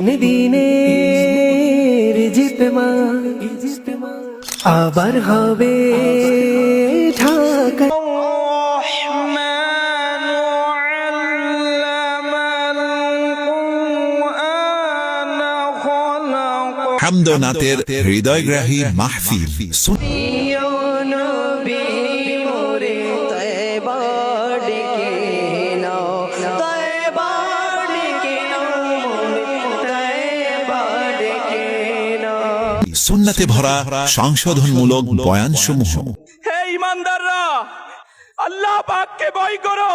তিন দিনের ইজতেমা আবার হবে ঢাকা। হামদনাথের হৃদয়গ্রাহী মাহফিল সুন্নাতে ভরা সংশোধনমূলক বয়ানসমূহ। হে ঈমানদাররা, আল্লাহ পাককে ভয় করো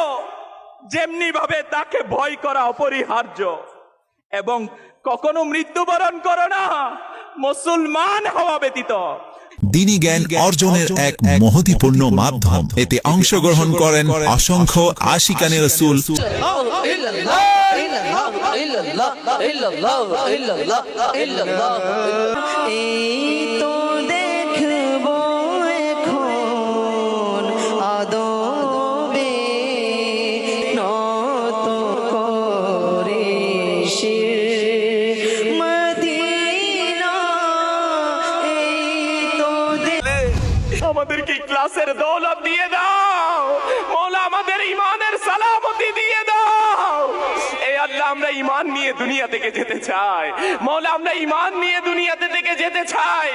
যেমনি ভাবে তাকে ভয় করা অপরিহার্য, এবং কখনো মৃত্যুবরণ করো না মুসলমান হওয়া ব্যতীত। দ্বীনি জ্ঞান অর্জনের এক মহতীপূর্ণ মাধ্যম। এতে অংশগ্রহণ করেন অসংখ্য আশিকানে রাসূল। আমাদেরকে ক্লাসের দৌলত দিয়ে দাও মওলা, আমাদের ঈমানের সালামতি দিয়ে দাও। এই আল্লাহ, আমরা ঈমান নিয়ে দুনিয়া থেকে যেতে চাই মওলা, আমরা ঈমান নিয়ে দুনিয়াতে থেকে যেতে চাই।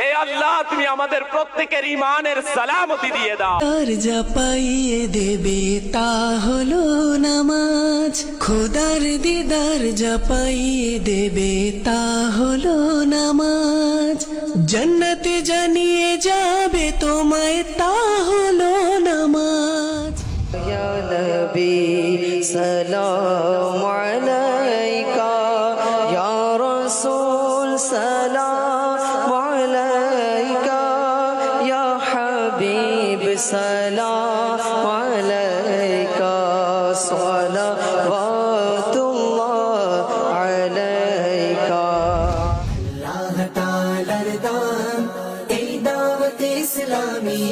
এই আল্লাহ, তুমি আমাদের প্রত্যেকের ঈমানের সালামতি দিয়ে দাও। আর যা পাইয়ে দেবে তা হলো নামাজ, খোদার দিদার যা পাইয়ে দেবে তা হলো নামাজ, জান্নাতে জানিয়ে যাবে তোমায় তা হলো নামাজ। ইয়া নবী সালাম আলাইকা, ইয়া রাসূল সালাম আলাইকা, ইয়া হাবিব সালাম আলাইকা, সালাওয়াতুল্লাহ আলাইকা। আল্লাহ তাআলার দান এই দাওয়াত ইসলামী,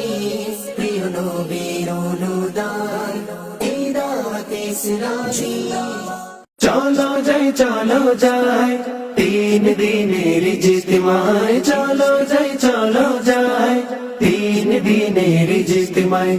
প্রিয় নবীর অনুদান এই দাওয়াত ইসলামী। চলো যাই তিন দিনের ইজতিমায়, চলো যাই তিন দিনের ইজতিমায়।